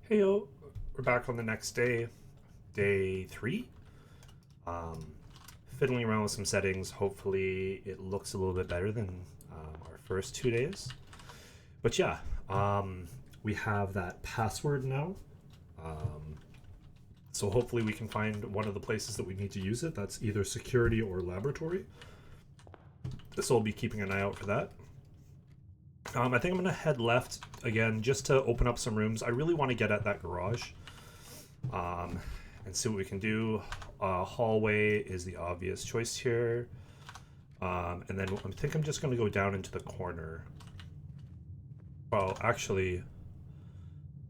Hey yo, we're back on the next day, day 3. Um, Fiddling around with some settings. Hopefully, it looks a little bit better than our first 2 days. But yeah, um, we have that password now. Um, so hopefully, we can find one of the places that we need to use it. That's either security or laboratory. So I'll be keeping an eye out for that. I think I'm gonna head left again just to open up some rooms. I really want to get at that garage. Um, and see what we can do. Hallway is the obvious choice here. And then I think I'm just going to go down into the corner. Well, actually,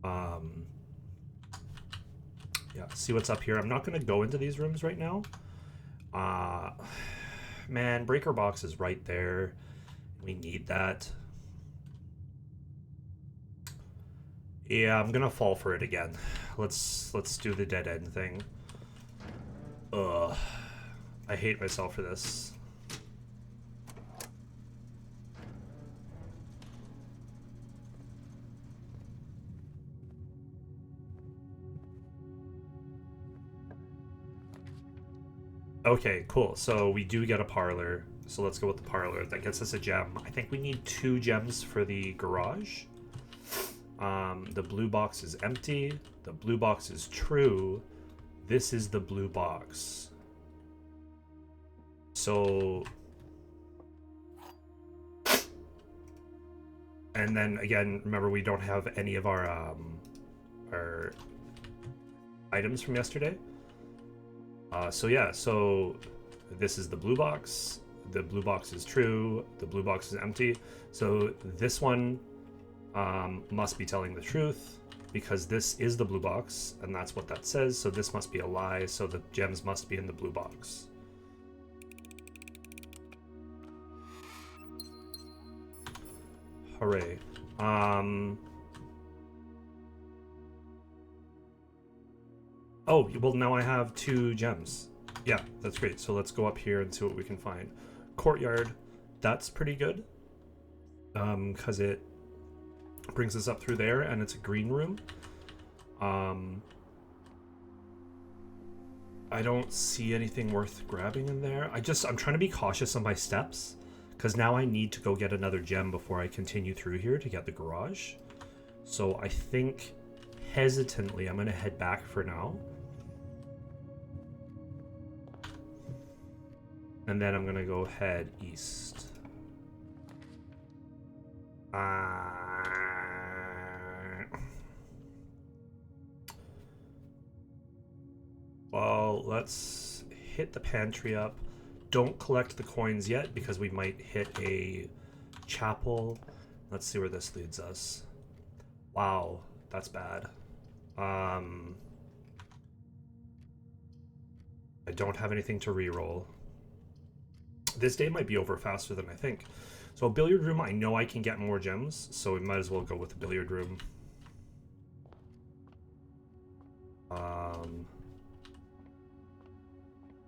um, yeah, see what's up here. I'm not going to go into these rooms right now. Uh, Man, breaker box is right there. We need that. Yeah, I'm gonna fall for it again. Let's do the dead end thing. Ugh, I hate myself for this. Okay, cool. So we do get a parlor. So let's go with the parlor. That gets us a gem. I think we need 2 gems for the garage. The blue box is empty. The blue box is true. This is the blue box. So... And then again, remember we don't have any of our items from yesterday. So yeah, so this is the blue box. The blue box is true. The blue box is empty. So this one must be telling the truth because this is the blue box and that's what that says. So this must be a lie. So the gems must be in the blue box. Hooray. Oh, well, now I have 2 gems. Yeah, that's great. So let's go up here and see what we can find. Courtyard, that's pretty good. Because it brings us up through there, and it's a green room. I don't see anything worth grabbing in there. I'm trying to be cautious on my steps, because now I need to go get another gem before I continue through here to get the garage. So I think, hesitantly, I'm going to head back for now. And then I'm gonna go head east. Well, let's hit the pantry up. Don't collect the coins yet because we might hit a chapel. Let's see where this leads us. Wow, that's bad. I don't have anything to reroll. This day might be over faster than I think. So a billiard room, I know I can get more gems, so we might as well go with the billiard room.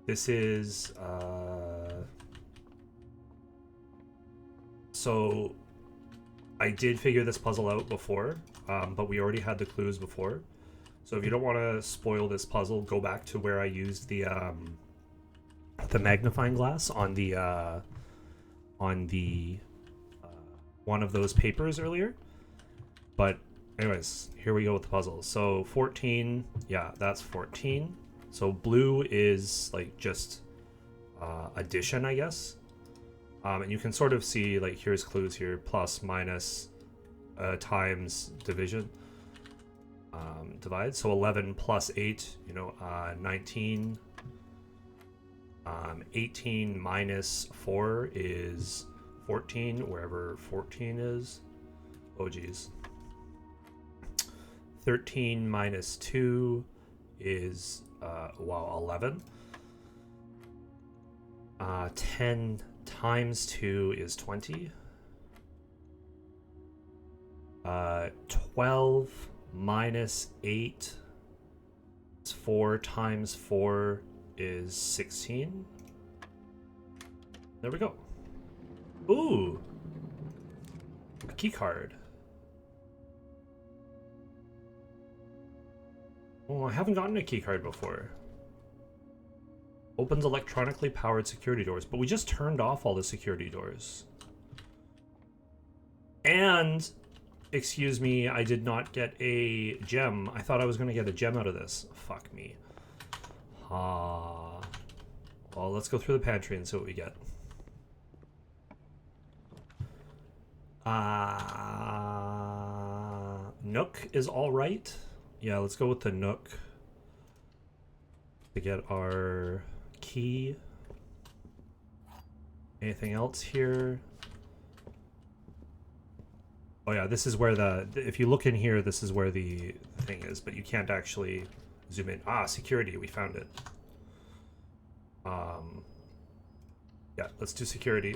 This is so I did figure this puzzle out before, but we already had the clues before. So if you don't want to spoil this puzzle, go back to where I used the magnifying glass on the one of those papers earlier. But anyways, here we go with the puzzle. So 14, yeah, that's 14. So blue is like just addition, I guess. And you can sort of see, like, here's clues here: plus, minus, times, division, divide. So 11 plus 8, 19. 18 minus 4 is 14, wherever 14 is. Oh, geez. 13 minus 2 is, 11. 10 times 2 is 20. 12 minus 8 is 4 times 4 is 16. There we go. Ooh, a key card. Oh, I haven't gotten a keycard before. Opens electronically powered security doors, but we just turned off all the security doors. And, excuse me, I did not get a gem. I thought I was going to get a gem out of this. Fuck me. Well, let's go through the pantry and see what we get. Nook is all right. Yeah, let's go with the Nook to get our key. Anything else here? Oh yeah, this is where if you look in here, this is where the thing is, but you can't actually zoom in. Ah, security, we found it. Yeah, let's do security.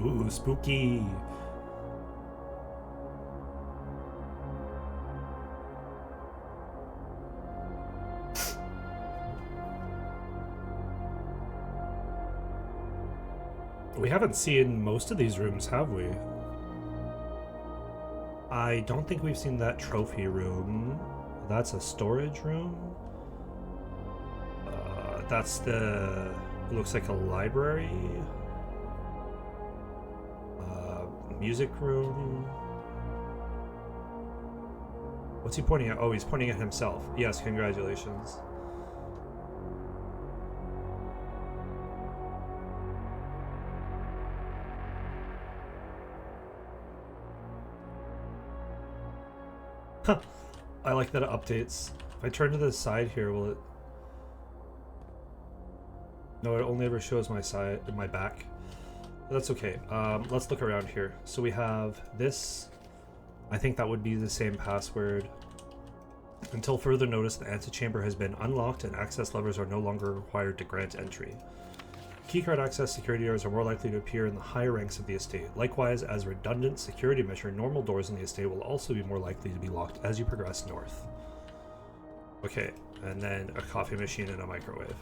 Ooh, spooky. We haven't seen most of these rooms, have we? I don't think we've seen that trophy room. That's a storage room. That's the... looks like a library. Music room. What's he pointing at? Oh, he's pointing at himself. Yes, congratulations. Huh. I like that it updates. If I turn to the side here, will it... No, it only ever shows my side, my back. That's okay. Let's look around here. So we have this. I think that would be the same password. Until further notice, the antechamber has been unlocked and access levers are no longer required to grant entry. Keycard access security doors are more likely to appear in the higher ranks of the estate. Likewise, as a redundant security measure, normal doors in the estate will also be more likely to be locked as you progress north. Okay, and then a coffee machine and a microwave.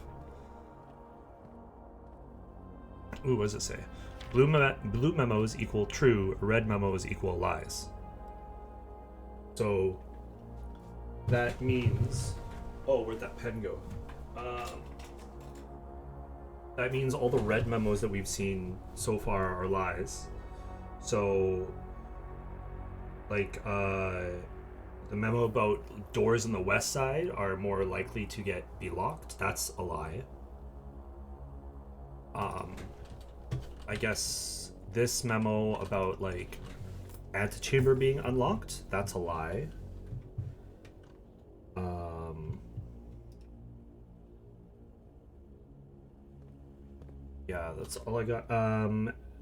Ooh, what does it say? Blue memos equal true, red memos equal lies. So that means... Oh, where'd that pen go? That means all the red memos that we've seen so far are lies. So, like, the memo about doors on the west side are more likely to be locked. That's a lie. I guess this memo about, like, antechamber being unlocked, that's a lie. Yeah, that's all I got.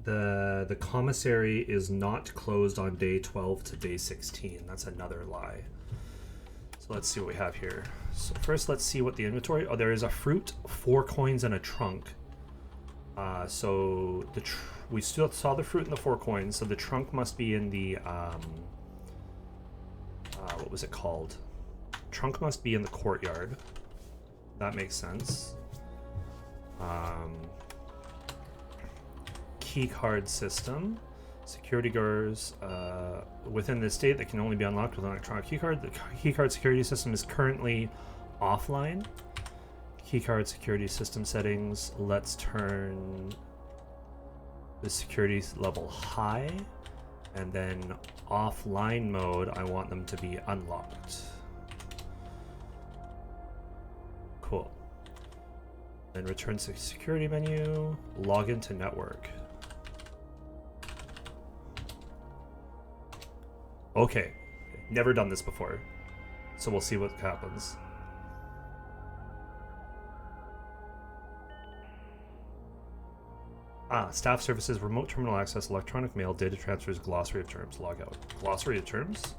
The commissary is not closed on day 12 to day 16. That's another lie. So let's see what we have here. So first, let's see what the inventory... Oh, there is a fruit, 4 coins, and a trunk. So we still saw the fruit and the 4 coins, so the trunk must be in the... what was it called? Trunk must be in the courtyard. That makes sense. Key card system. Security doors within the estate that can only be unlocked with an electronic keycard. The keycard security system is currently offline. Keycard security system settings. Let's turn the security level high, and then offline mode, I want them to be unlocked. Cool. Then return to security menu, log into network. Okay, never done this before. so we'll see what happens. Staff services, remote terminal access, electronic mail, data transfers, glossary of terms, logout. Glossary of terms?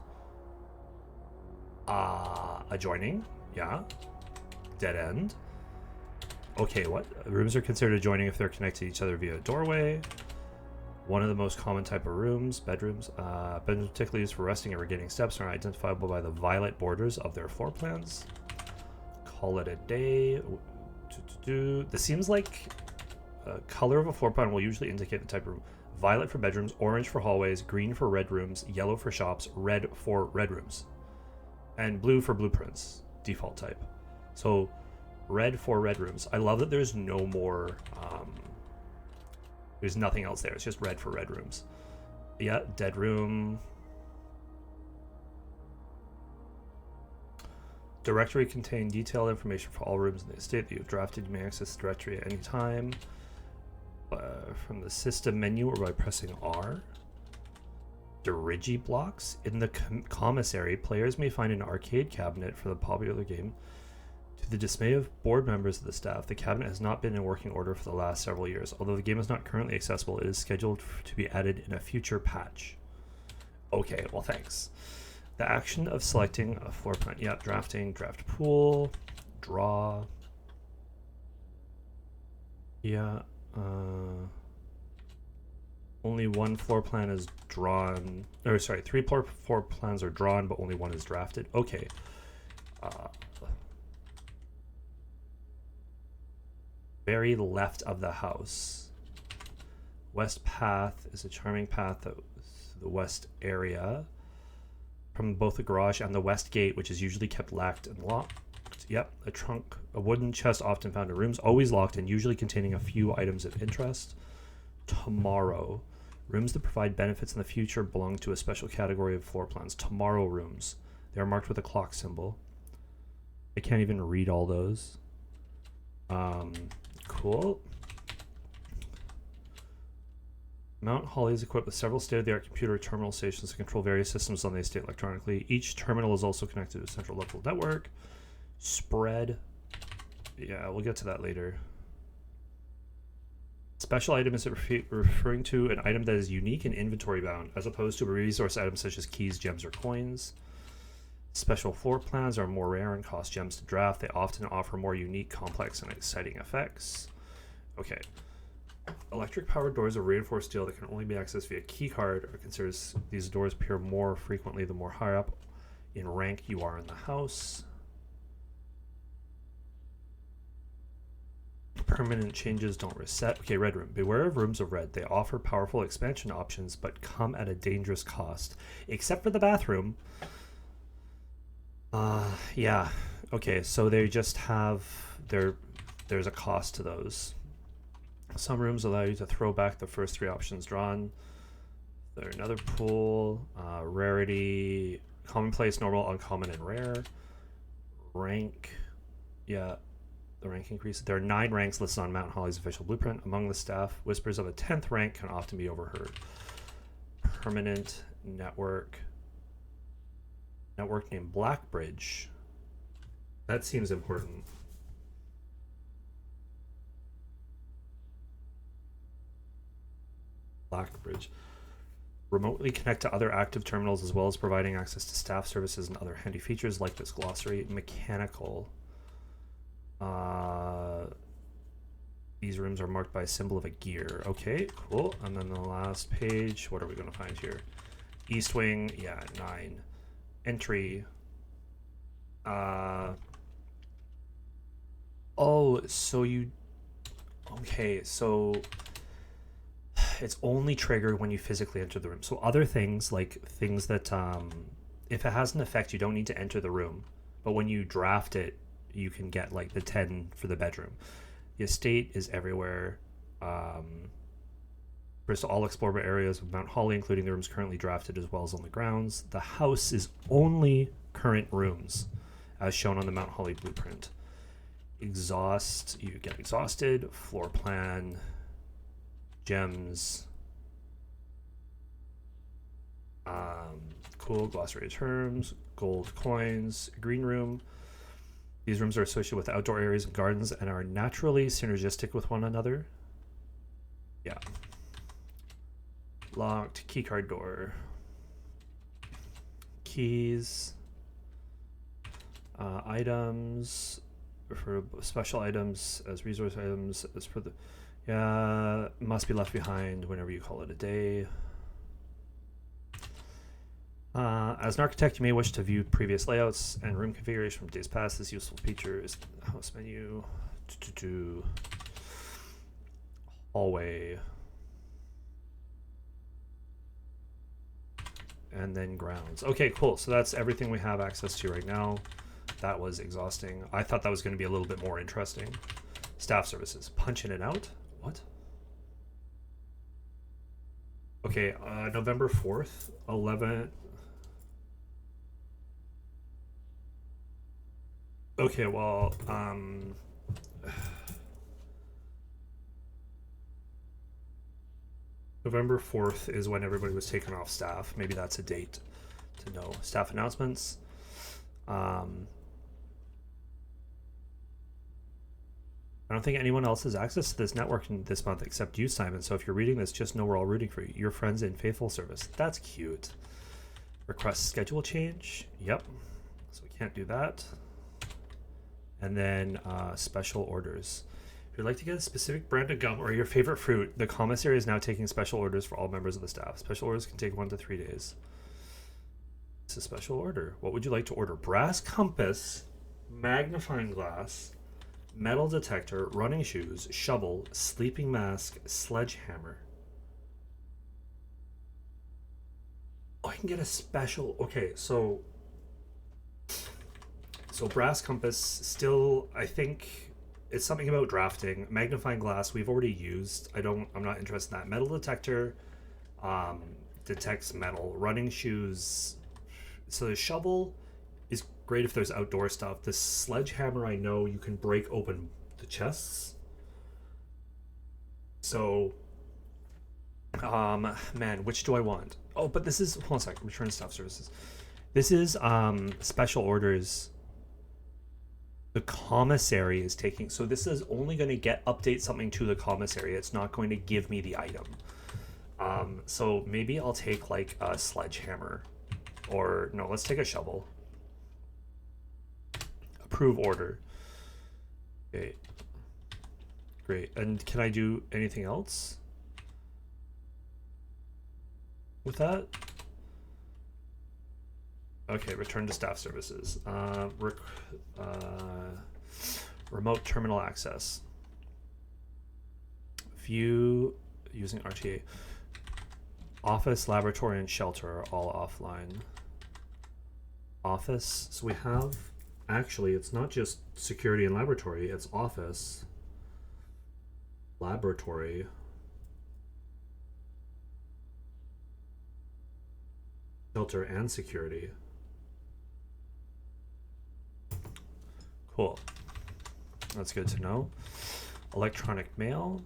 Adjoining, yeah. Dead end. Okay, what? Rooms are considered adjoining if they're connected to each other via a doorway. One of the most common type of rooms, bedrooms. Bedrooms particularly used for resting and regaining steps are identifiable by the violet borders of their floor plans. Call it a day. This seems like color of a floor plan will usually indicate the type of room. Violet for bedrooms, orange for hallways, green for red rooms, yellow for shops, red for red rooms, and blue for blueprints, default type. So red for red rooms. I love that there's no more, there's nothing else there. It's just red for red rooms. Yeah, dead room. Directory contain detailed information for all rooms in the estate that you've drafted. You may access the directory at any time from the system menu or by pressing R. Dirigi blocks. In the commissary, players may find an arcade cabinet for the popular game. To the dismay of board members of the staff, the cabinet has not been in working order for the last several years. Although the game is not currently accessible, it is scheduled to be added in a future patch. Okay, well thanks. The action of selecting a floor plan. Yeah, drafting, draft pool, draw. Yeah, only one floor plan is drawn. Or sorry, three floor plans are drawn, but only one is drafted. Okay. Very left of the house. West path is a charming path to the west area. From both the garage and the west gate, which is usually kept locked and locked. Yep, a trunk, a wooden chest often found in rooms, always locked and usually containing a few items of interest. Tomorrow. Rooms that provide benefits in the future belong to a special category of floor plans. Tomorrow rooms. They are marked with a clock symbol. I can't even read all those. Cool. Mount Holly is equipped with several state-of-the-art computer terminal stations to control various systems on the estate electronically. Each terminal is also connected to a central local network. Spread. Yeah, we'll get to that later. Special item is referring to an item that is unique and inventory bound, as opposed to a resource item such as keys, gems, or coins. Special floor plans are more rare and cost gems to draft. They often offer more unique, complex, and exciting effects. Okay. Electric powered doors of reinforced steel that can only be accessed via key card are considered. These doors appear more frequently the more higher up in rank you are in the house. Permanent changes don't reset. Okay, red room. Beware of rooms of red. They offer powerful expansion options but come at a dangerous cost. Except for the bathroom. Yeah. Okay, so they just have there's a cost to those. Some rooms allow you to throw back the first three options drawn. There's another pool. Rarity, commonplace, normal, uncommon, and rare. Rank. Yeah, the rank increase. There are 9 ranks listed on Mount Holly's official blueprint. Among the staff, whispers of a 10th rank can often be overheard. Permanent network. Network named Blackbridge. That seems important. Blackbridge. Remotely connect to other active terminals as well as providing access to staff services and other handy features like this glossary. Mechanical. These rooms are marked by a symbol of a gear. Okay, cool. And then the last page, what are we going to find here? East wing, yeah, 9. Entry. Oh, so you... Okay, so... It's only triggered when you physically enter the room. So other things, like things that... if it has an effect, you don't need to enter the room. But when you draft it, you can get, like, the 10 for the bedroom. The estate is everywhere. First, all explorable areas of Mount Holly, including the rooms currently drafted as well as on the grounds. The house is only current rooms, as shown on the Mount Holly blueprint. Exhaust, you get exhausted. Floor plan, gems, Cool. Glossary of terms, gold coins, green room. These rooms are associated with outdoor areas and gardens and are naturally synergistic with one another. Yeah. Locked. Keycard door. Keys. Items. For special items as resource items. As for the... Yeah. Must be left behind whenever you call it a day. As an architect, you may wish to view previous layouts and room configuration from days past. This useful feature is the house menu. Hallway. And then grounds. Okay, cool. So that's everything we have access to right now. That was exhausting. I thought that was going to be a little bit more interesting. Staff services. Punch in and out? What? Okay, November 4th, 11... Okay, well, November 4th is when everybody was taken off staff. Maybe that's a date to know. Staff announcements. I don't think anyone else has access to this network this month except you, Simon. So if you're reading this, just know we're all rooting for you. Your friends in faithful service. That's cute. Request schedule change. Yep. So we can't do that. And then special orders. If you'd like to get a specific brand of gum or your favorite fruit, the commissary is now taking special orders for all members of the staff. Special orders can take 1 to 3 days. It's a special order. What would you like to order? Brass compass, magnifying glass, metal detector, running shoes, shovel, sleeping mask, sledgehammer. Oh, I can get a special... Okay, so brass compass, still, I think it's something about drafting. Magnifying glass, we've already used. I'm not interested in that. Metal detector detects metal. Running shoes. So the shovel is great if there's outdoor stuff. The sledgehammer, I know you can break open the chests. So, man, which do I want? Oh, but this is, hold on a second, return staff services. This is special orders. The commissary is taking, so this is only going to update something to the commissary. It's not going to give me the item. So maybe I'll take like a sledgehammer, or no, let's take a shovel. Approve order. Okay, great. And can I do anything else with that? Okay, return to staff services. Remote terminal access. View using RTA. Office, laboratory, and shelter are all offline. Office, so we have, actually, it's not just security and laboratory, it's office, laboratory, shelter, and security. Cool. That's good to know. Electronic mail.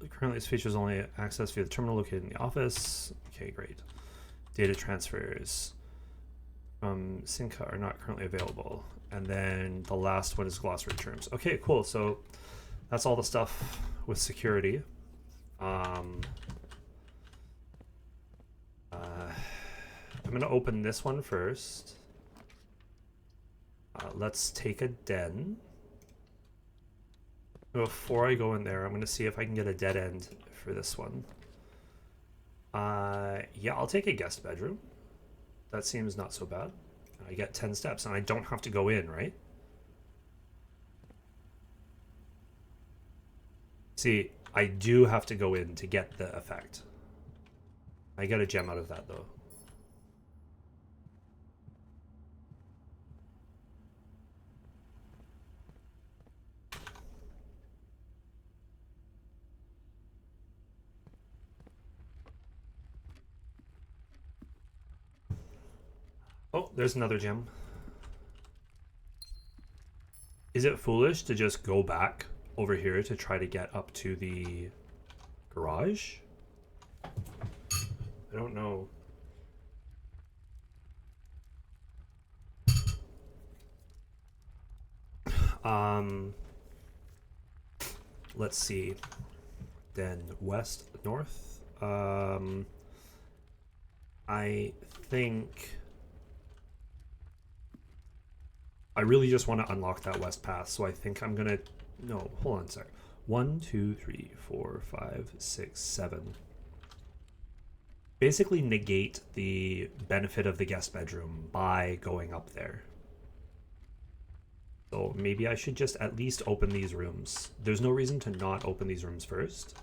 Currently, this feature is only accessed via the terminal located in the office. Okay, great. Data transfers from Synca are not currently available. And then the last one is glossary terms. Okay, cool. So that's all the stuff with security. I'm going to open this one first. Let's take a den. Before I go in there, I'm going to see if I can get a dead end for this one. Yeah, I'll take a guest bedroom. That seems not so bad. I get 10 steps, and I don't have to go in, right? See, I do have to go in to get the effect. I get a gem out of that, though. Oh, there's another gem. Is it foolish to just go back over here to try to get up to the garage? I don't know. Um, let's see. Then west, north. I think I really just want to unlock that west path, so I think I'm gonna. No, hold on, sorry. 1, 2, 3, 4, 5, 6, 7. Basically negate the benefit of the guest bedroom by going up there. So maybe I should just at least open these rooms. There's no reason to not open these rooms first.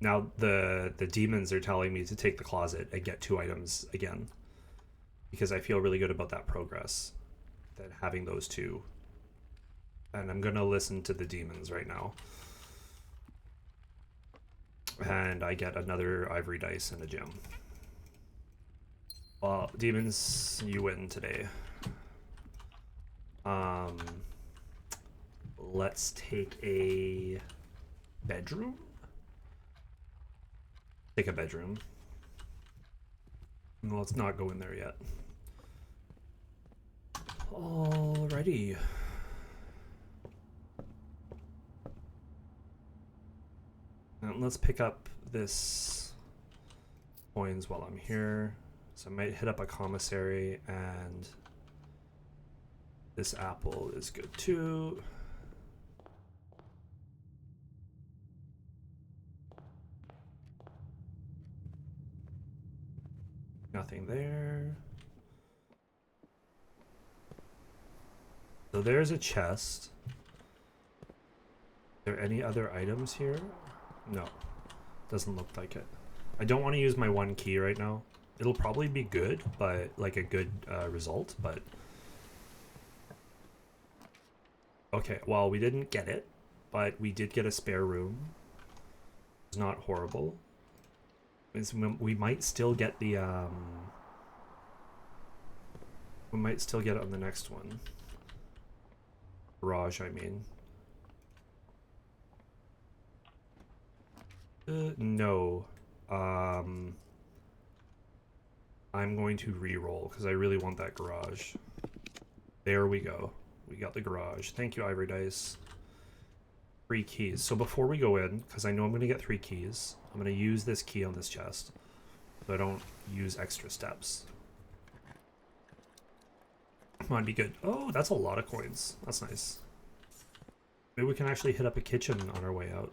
Now the demons are telling me to take the closet and get 2 items again, because I feel really good about that progress, that having those 2. And I'm gonna listen to the demons right now. And I get another ivory dice and a gem. Well, demons, you win today. Let's take a bedroom. Take a bedroom. No, let's not go in there yet. Alrighty. And let's pick up this coins while I'm here. So I might hit up a commissary, and this apple is good too. Nothing there. So there's a chest. Are there any other items here? No. Doesn't look like it. I don't want to use my 1 key right now. It'll probably be good, but like a good result, but... Okay, well, we didn't get it, but we did get a spare room. It's not horrible. We might still get the, we might still get it on the next one. Garage, I mean. No. I'm going to re-roll because I really want that garage. There we go. We got the garage. Thank you, Ivory Dice. 3 keys. So before we go in, because I know I'm going to get 3 keys, I'm going to use this key on this chest so I don't use extra steps. Come on, be good. Oh, that's a lot of coins. That's nice. Maybe we can actually hit up a kitchen on our way out.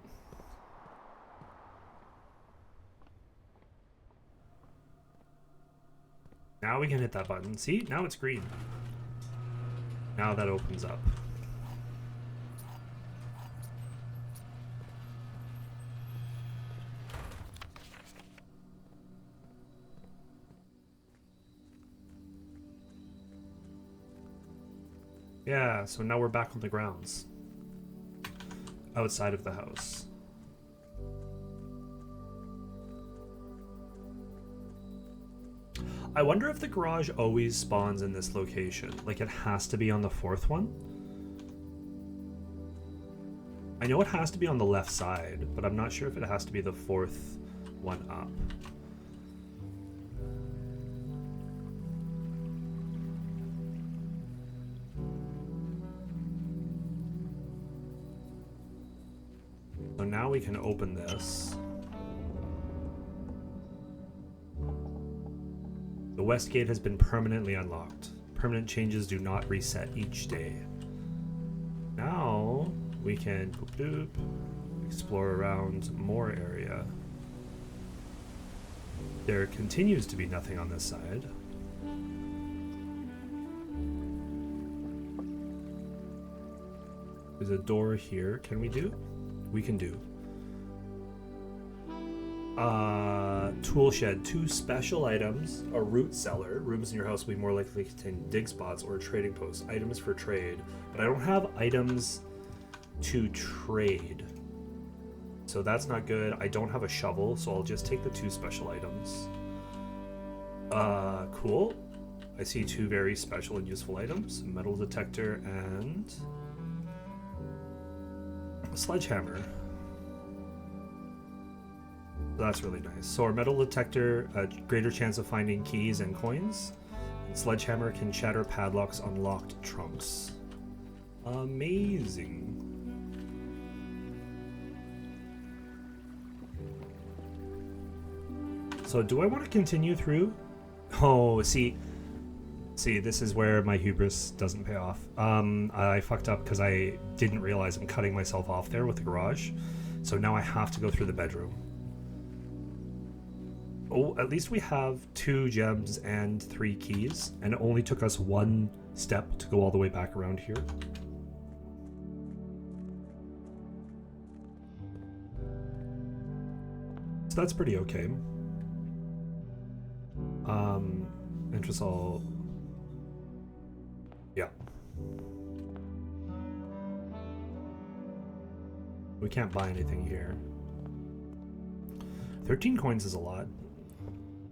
Now we can hit that button. See? Now it's green. Now that opens up. Yeah, so now we're back on the grounds. Outside of the house. I wonder if the garage always spawns in this location. Like, it has to be on the 4th one? I know it has to be on the left side, but I'm not sure if it has to be the 4th one up. So now we can open this. The west gate has been permanently unlocked. Permanent changes do not reset each day. Now we can boop, boop, explore around more area. There continues to be nothing on this side. There's a door here. Can we do? We can do. Tool shed, 2 special items, a root cellar. Rooms in your house will be more likely to contain dig spots or a trading post. Items for trade, but I don't have items to trade, so that's not good. I don't have a shovel, so I'll just take the 2 special items. Cool. I see two very special and useful items, a metal detector and a sledgehammer. That's really nice. So our metal detector, a greater chance of finding keys and coins. And sledgehammer can shatter padlocks on locked trunks. Amazing. So do I want to continue through? Oh, see, this is where my hubris doesn't pay off. I fucked up because I didn't realize I'm cutting myself off there with the garage. So now I have to go through the bedroom. Oh, at least we have 2 gems and 3 keys, and it only took us 1 step to go all the way back around here. So that's pretty okay. Entresol. Yeah. We can't buy anything here. 13 coins is a lot.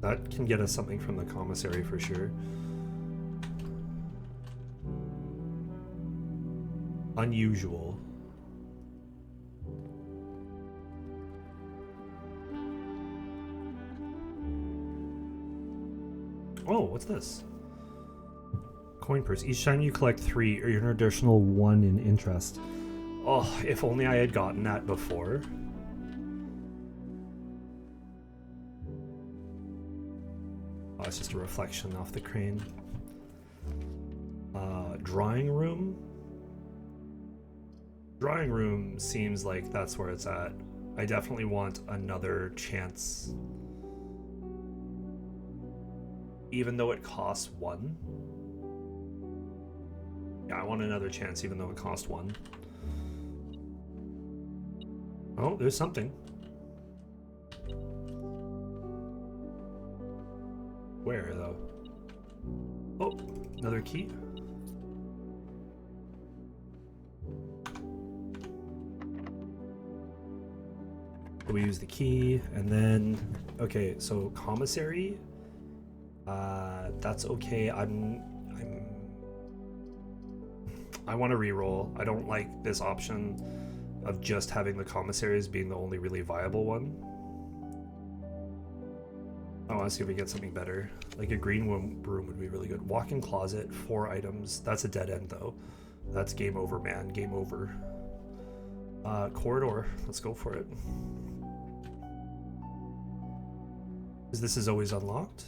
That can get us something from the commissary for sure. Unusual. Oh, what's this? Coin purse. Each time you collect 3, earn an additional 1 in interest. Oh, if only I had gotten that before. Oh, it's just a reflection off the crane. Drawing room? Drawing room seems like that's where it's at. I definitely want another chance. Even though it costs 1. Yeah, I want another chance even though it costs 1. Oh, there's something. Where, though? Oh, another key. We use the key, and then... Okay, so commissary... that's okay. I want to reroll. I don't like this option of just having the commissaries being the only really viable one. I want to see if we get something better. Like a green room would be really good. Walk-in closet, 4 items. That's a dead end though. That's game over, man. Game over. Corridor. Let's go for it. Because this is always unlocked.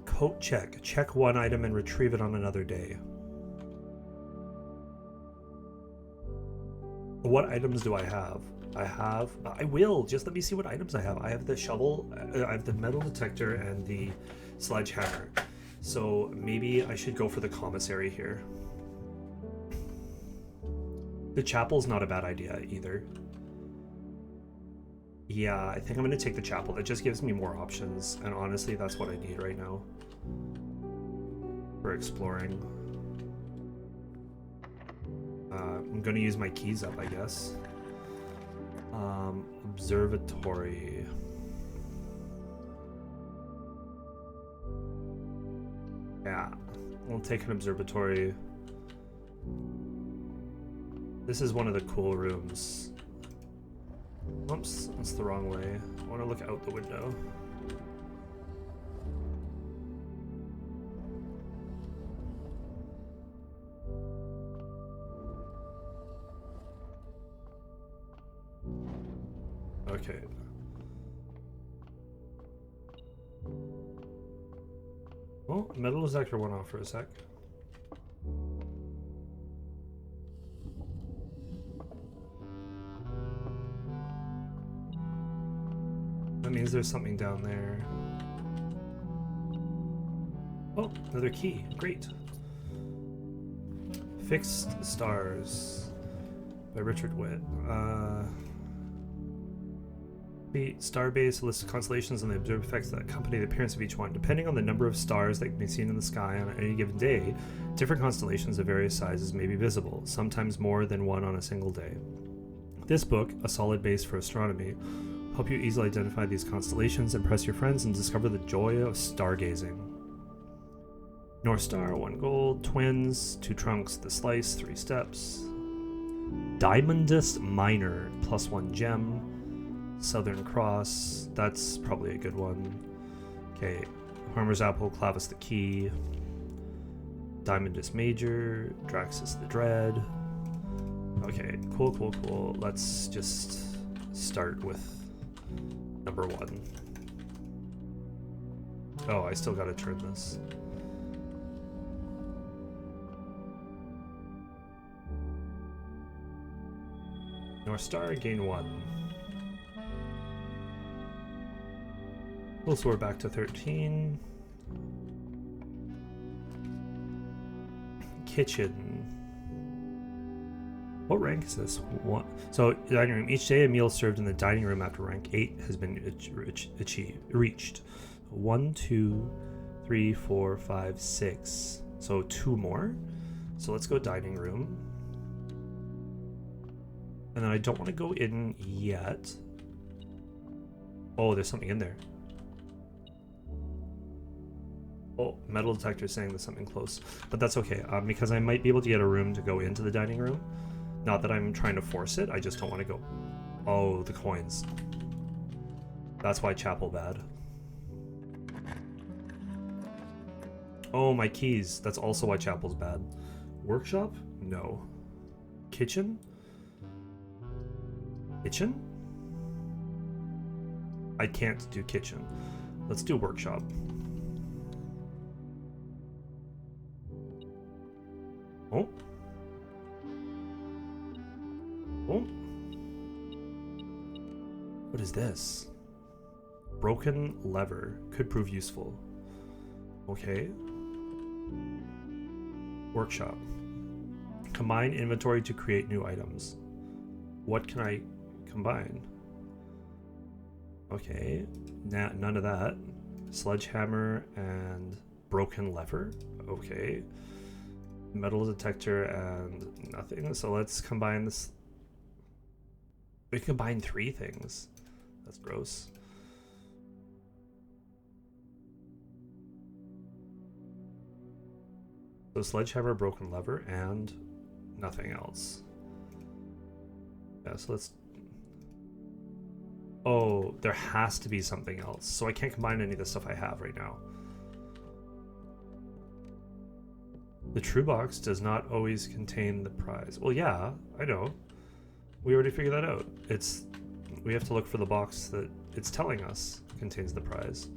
Coat check. Check 1 item and retrieve it on another day. What items do I have? I will. Just let me see what items I have. I have the shovel, I have the metal detector, and the sledgehammer. So maybe I should go for the commissary here. The chapel's not a bad idea either. Yeah, I think I'm going to take the chapel. That just gives me more options, and honestly, that's what I need right now for exploring. I'm going to use my keys up, I guess. Observatory. Yeah, we'll take an observatory. This is one of the cool rooms. Oops, that's the wrong way. I want to look out the window. Okay. Oh, metal detector went off for a sec. That means there's something down there. Oh, another key. Great. Fixed Stars by Richard Witt. The starbase lists constellations and the observed effects that accompany the appearance of each one. Depending on the number of stars that can be seen in the sky on any given day, different constellations of various sizes may be visible, sometimes more than one on a single day. This book, a solid base for astronomy, Help you easily identify these constellations, impress your friends, and discover the joy of stargazing. North Star, 1 gold. Twins, 2 trunks. The Slice, 3 steps. Diamondus Minor, +1 gem. Southern Cross, that's probably a good one. Okay, Harmer's Apple, Clavis the Key. Diamondus Major, Draxus the Dread. Okay, cool. Let's just start with number 1. Oh, I still gotta turn this. North Star, gain 1. Cool, so we're back to 13. Kitchen. What rank is this? One. So, dining room. Each day, a meal served in the dining room after rank 8 has been reached. 1, 2, 3, 4, 5, 6. So 2 more. So let's go dining room. And then I don't want to go in yet. Oh, there's something in there. Oh, metal detector saying there's something close. But that's okay, because I might be able to get a room to go into the dining room. Not that I'm trying to force it, I just don't want to go. Oh, the coins. That's why chapel bad. Oh, my keys. That's also why chapel's bad. Workshop? No. Kitchen? Kitchen? I can't do kitchen. Let's do workshop. Oh. Oh. What is this? Broken lever. Could prove useful. Okay. Workshop. Combine inventory to create new items. What can I combine? Okay. None of that. Sledgehammer and broken lever. Okay. Metal detector and nothing. So let's combine this. We combine 3 things. That's gross. So sledgehammer, broken lever, and nothing else. Yeah, so let's... Oh, there has to be something else. So I can't combine any of the stuff I have right now. The true box does not always contain the prize. Well, yeah, I know. We already figured that out. We have to look for the box that it's telling us contains the prize.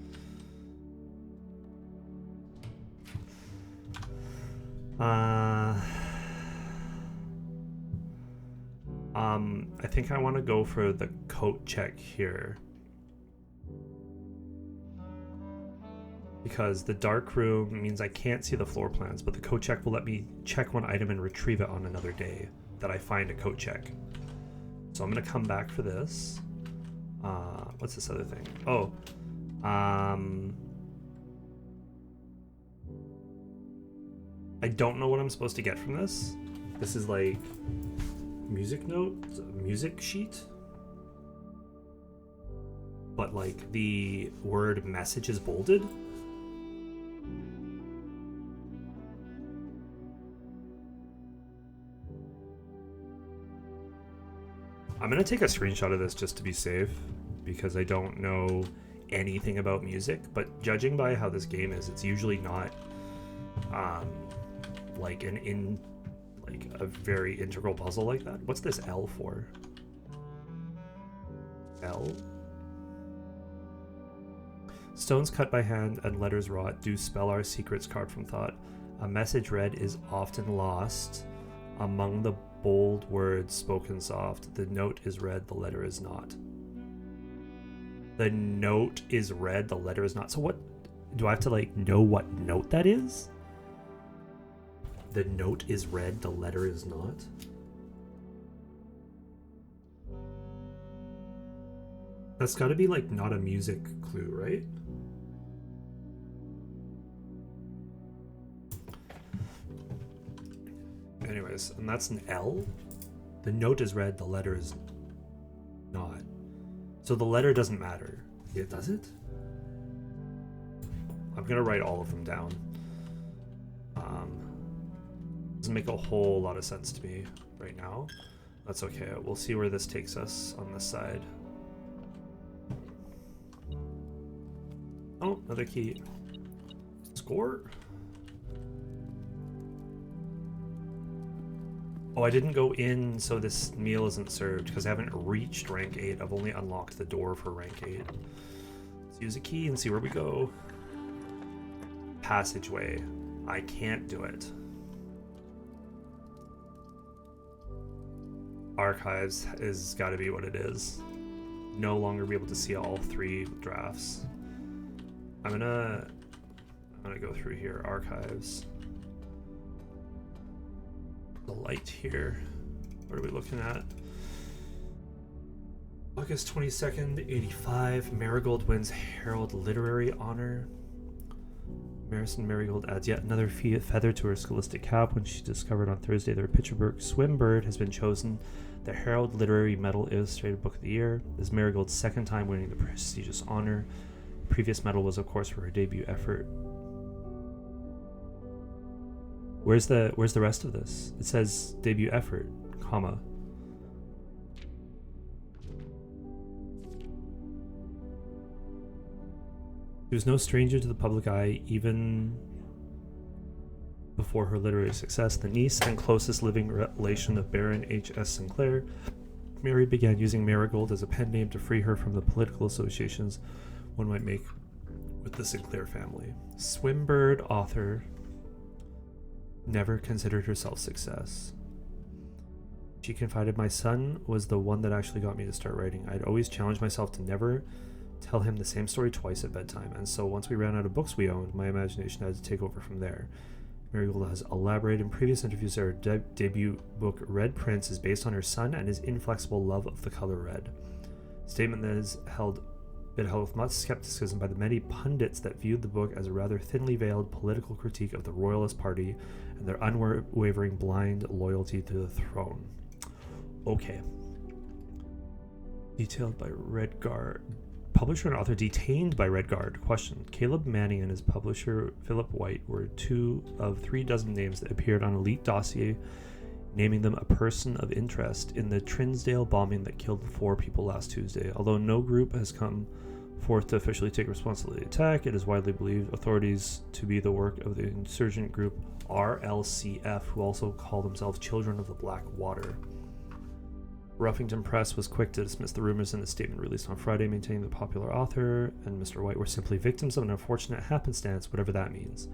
I think I want to go for the coat check here. Because the dark room means I can't see the floor plans, but the coat check will let me check one item and retrieve it on another day that I find a coat check. So I'm going to come back for this. What's this other thing? Oh. I don't know what I'm supposed to get from this. This is like music note, music sheet. But like the word message is bolded. I'm gonna take a screenshot of this just to be safe, because I don't know anything about music, but judging by how this game is, it's usually not like like a very integral puzzle like that. What's this L for? L? Stones cut by hand and letters wrought do spell our secrets card from thought. A message read is often lost among the bold words spoken soft. The note is read, the letter is not. The note is read, the letter is not. So what, do I have to like know what note that is? The note is read, the letter is not. That's got to be like not a music clue, right? Anyways, and that's an L. The note is read, the letter is not. So the letter doesn't matter. Yeah, does it? I'm gonna write all of them down. Doesn't make a whole lot of sense to me right now. That's okay. We'll see where this takes us on this side. Oh, another key. Score? Oh, I didn't go in, so this meal isn't served because I haven't reached rank 8. I've only unlocked the door for rank 8. Let's use a key and see where we go. Passageway. I can't do it. Archives is got to be what it is. No longer be able to see all 3 drafts. I'm gonna go through here. Archives. The light here. What are we looking at? August 22nd, 85. Marigold wins Herald Literary Honor. Marison Marigold adds yet another feather to her scholastic cap when she discovered on Thursday that her picture book Swimbird has been chosen the Herald Literary Medal Illustrated Book of the Year. This is Marigold's second time winning the prestigious honor. The previous medal was, of course, for her debut effort. Where's the rest of this? It says debut effort, comma. She was no stranger to the public eye, even before her literary success. The niece and closest living relation of Baron H.S. Sinclair, Mary began using Marigold as a pen name to free her from the political associations one might make with the Sinclair family. Swimbird author never considered herself success. She confided, my son was the one that actually got me to start writing. I'd always challenged myself to never tell him the same story twice at bedtime, and so once we ran out of books we owned, my imagination had to take over from there. Marigold has elaborated in previous interviews that her debut book Red Prince is based on her son and his inflexible love of the color red. A statement that has been held with much skepticism by the many pundits that viewed the book as a rather thinly veiled political critique of the Royalist Party and their unwavering blind loyalty to the throne. Okay. Detailed by Redguard. Publisher and author detained by Redguard. Question. Caleb Manning and his publisher Philip White were 2 of 3 dozen names that appeared on Elite Dossier, naming them a person of interest in the Trinsdale bombing that killed 4 people last Tuesday. Although no group has come forth to officially take responsibility for the attack, it is widely believed authorities to be the work of the insurgent group RLCF, who also call themselves Children of the Black Water. Ruffington Press was quick to dismiss the rumors in a statement released on Friday, maintaining the popular author and Mr. White were simply victims of an unfortunate happenstance, whatever that means.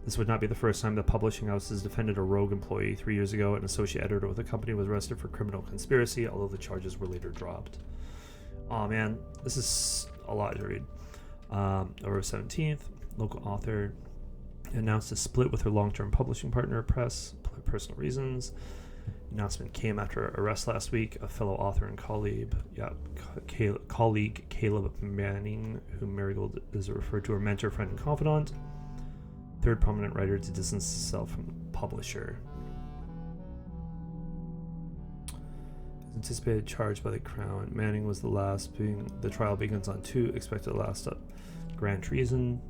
This would not be the first time the publishing house has defended a rogue employee. 3 years ago, an associate editor with the company was arrested for criminal conspiracy, although the charges were later dropped. Oh man, this is a lot to read. Over 17th, local author announced a split with her long-term publishing partner, Press, for personal reasons. Announcement came after arrest last week. A fellow author and colleague Caleb Manning, whom Marigold is referred to her mentor, friend, and confidant. Third prominent writer to distance himself from the publisher. Anticipated charge by the Crown. Manning was the last. The trial begins on 2. Expected to last up. Grand treason.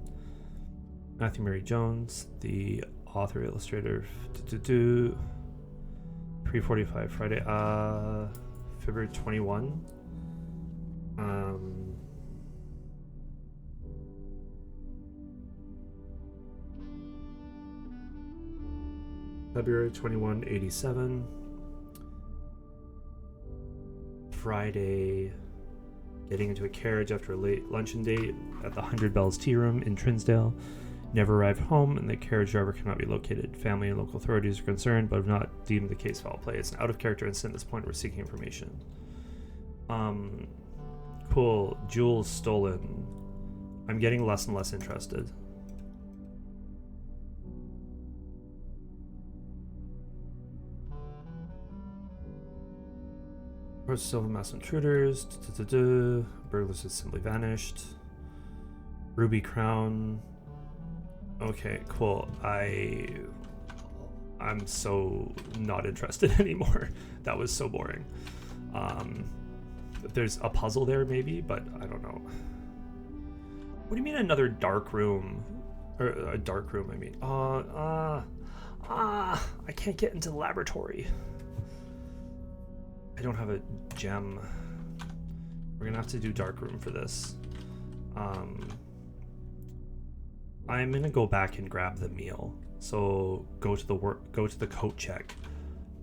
Matthew Mary Jones, the author illustrator. 3:45 Friday. February 21. February 21, 87. Friday, getting into a carriage after a late luncheon date at the 100 Bells Tea Room in Trinsdale. Never arrived home, and the carriage driver cannot be located. Family and local authorities are concerned, but have not deemed the case foul play. It's an out-of-character incident. At this point, we're seeking information. Cool. Jewels stolen. I'm getting less and less interested. Silver mass intruders. Burglars have simply vanished. Ruby crown. Okay, cool. I'm so not interested anymore. That was so boring. there's a puzzle there maybe, but I don't know. What do you mean another dark room? Or a dark room, I mean. I can't get into the laboratory. I don't have a gem. We're gonna have to do dark room for this. I'm gonna go back and grab the meal. So go to the coat check,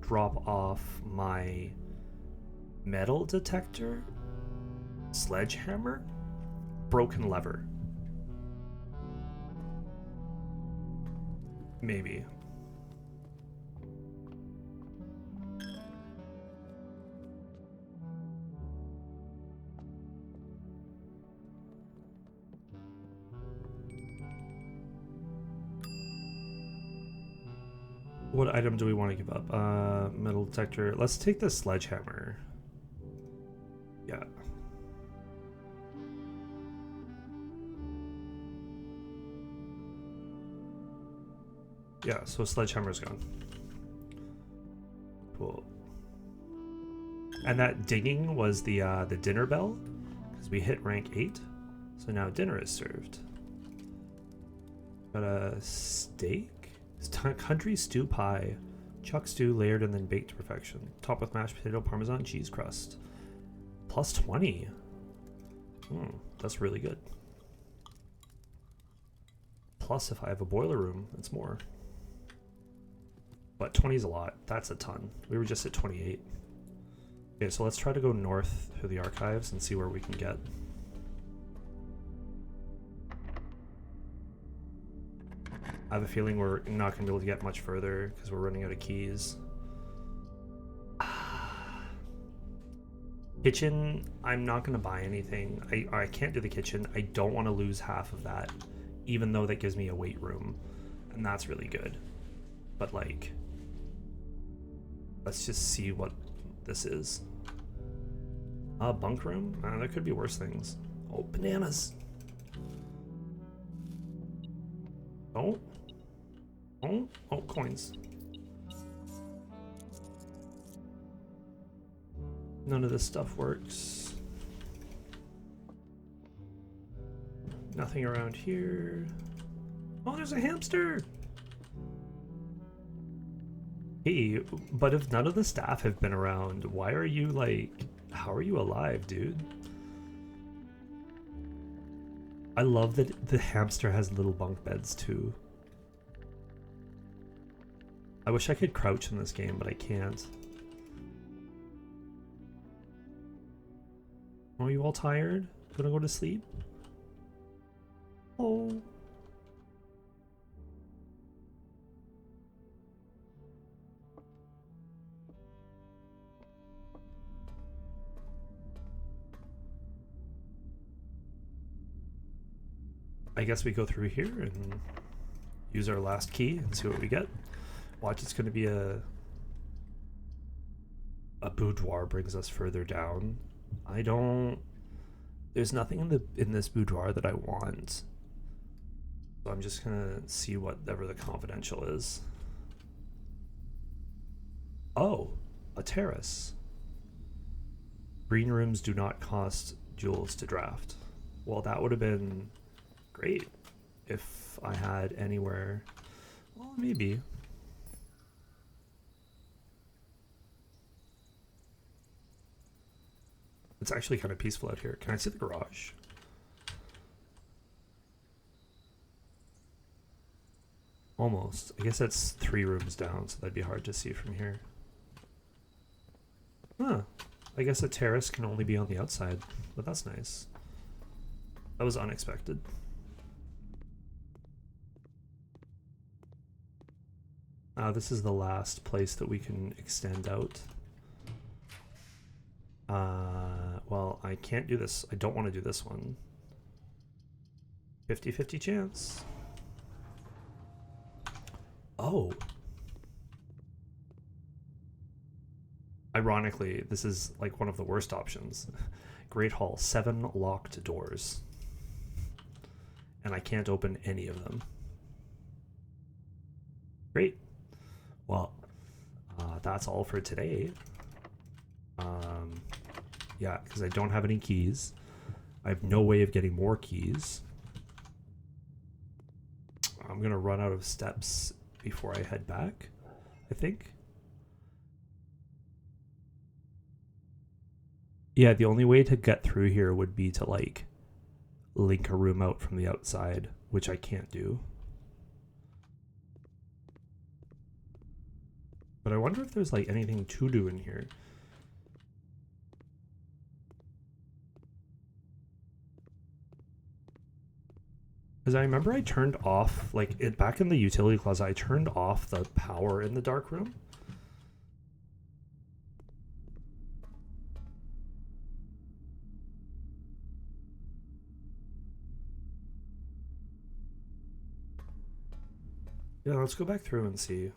drop off my metal detector, sledgehammer, broken lever. Maybe. What item do we want to give up? Metal detector. Let's take the sledgehammer. Yeah. Yeah, so sledgehammer's gone. Cool. And that dinging was the dinner bell, because we hit rank 8. So now dinner is served. Got a steak? Country stew pie. Chuck stew layered and then baked to perfection. Topped with mashed potato, parmesan, cheese crust. Plus 20. That's really good. Plus, if I have a boiler room, it's more. But 20 is a lot. That's a ton. We were just at 28. Okay, so let's try to go north through the archives and see where we can get. I have a feeling we're not going to be able to get much further because we're running out of keys. Kitchen, I'm not going to buy anything. I can't do the kitchen. I don't want to lose half of that, even though that gives me a weight room. And that's really good. But like, let's just see what this is. Bunk room? There could be worse things. Oh, bananas. Oh. Oh, coins. None of this stuff works. Nothing around here. Oh, there's a hamster! Hey, but if none of the staff have been around, why are you like... How are you alive, dude? I love that the hamster has little bunk beds too. I wish I could crouch in this game, but I can't. Are you all tired? Gonna go to sleep? Oh. I guess we go through here and use our last key and see what we get. Watch, it's going to be a boudoir brings us further down. There's nothing in this boudoir that I want. So I'm just going to see whatever the confidential is. Oh, a terrace. Green rooms do not cost jewels to draft. Well, that would have been great if I had anywhere. Well, maybe. It's actually kind of peaceful out here. Can I see the garage? Almost. I guess that's 3 rooms down, so that'd be hard to see from here. Huh. I guess a terrace can only be on the outside, but that's nice. That was unexpected. This is the last place that we can extend out. Well, I can't do this. I don't want to do this one. 50-50 chance. Oh. Ironically, this is like one of the worst options. Great Hall, 7 locked doors. And I can't open any of them. Great. Well, that's all for today. Yeah, because I don't have any keys. I have no way of getting more keys. I'm gonna run out of steps before I head back, I think. Yeah, the only way to get through here would be to like link a room out from the outside, which I can't do. But I wonder if there's like anything to do in here. Because I remember I turned off, like, back in the utility closet, I turned off the power in the dark room. Yeah, let's go back through and see.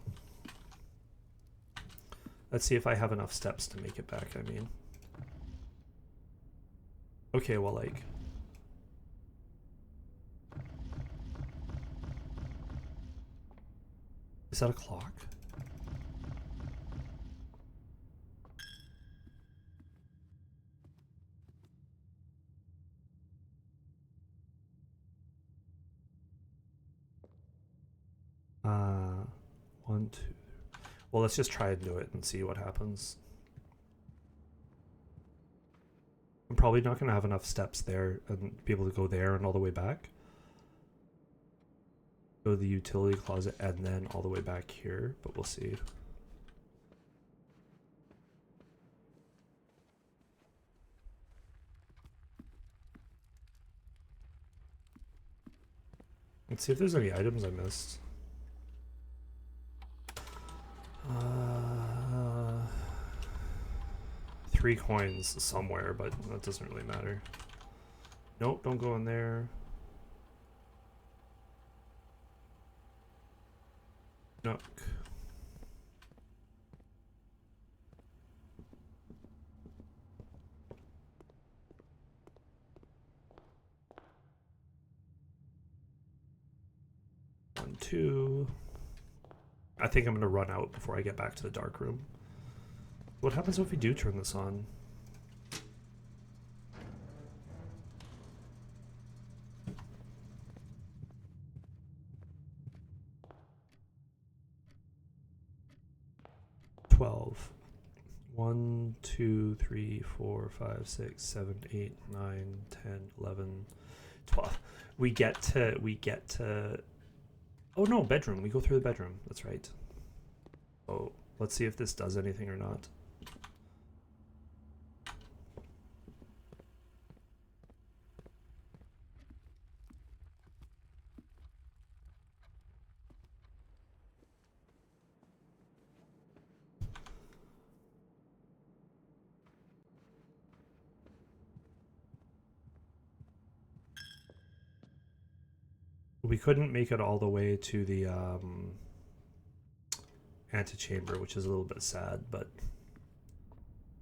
Let's see if I have enough steps to make it back, I mean. Okay, well, like... Is that a clock? One, two... Well, let's just try and do it and see what happens. I'm probably not going to have enough steps there and be able to go there and all the way back. Go to the utility closet and then all the way back here, but we'll see. Let's see if there's any items I missed. 3 coins somewhere, but that doesn't really matter. Nope, don't go in there. Nook. One, two. I think I'm gonna run out before I get back to the dark room. What happens if we do turn this on? One, 2, 3, 4, 5, 6, 7, 8, 9, 10, 11, 12. We get to. Oh no, bedroom. We go through the bedroom. That's right. Oh, let's see if this does anything or not. We couldn't make it all the way to the antechamber, which is a little bit sad, but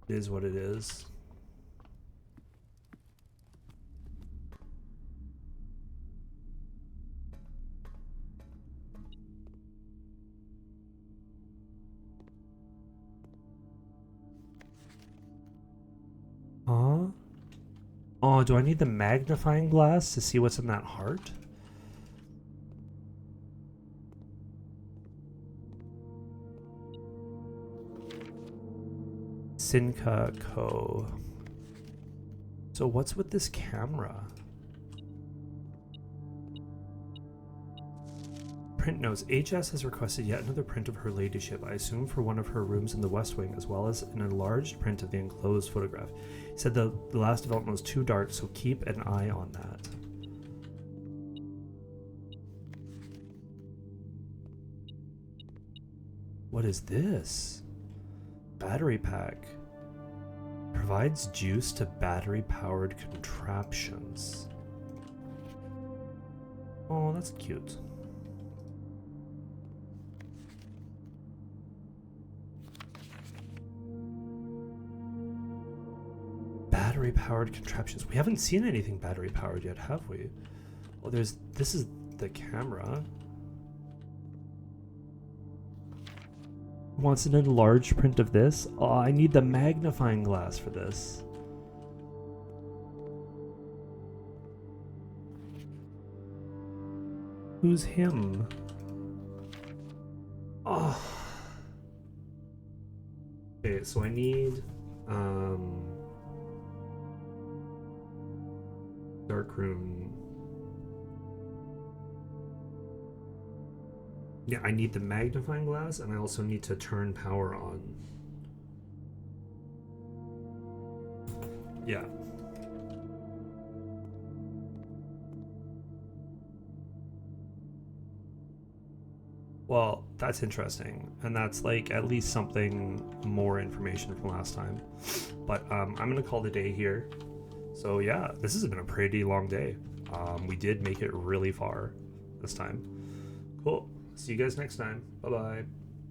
it is what it is. Huh? Oh, do I need the magnifying glass to see what's in that heart? Sinca Co. So what's with this camera? Print notes. HS has requested yet another print of her ladyship, I assume for one of her rooms in the West Wing, as well as an enlarged print of the enclosed photograph. He said the last development was too dark, so keep an eye on that. What is this? Battery pack. Provides juice to battery-powered contraptions. Oh, that's cute. Battery-powered contraptions. We haven't seen anything battery-powered yet, have we? Well, this is the camera. Wants an enlarged print of this? Oh, I need the magnifying glass for this. Who's him? Oh. Okay, so I need Darkroom. Yeah, I need the magnifying glass, and I also need to turn power on. Yeah. Well, that's interesting, and that's like at least something more information from last time. But I'm gonna call the day here. So yeah, this has been a pretty long day. We did make it really far this time. Cool. See you guys next time. Bye bye.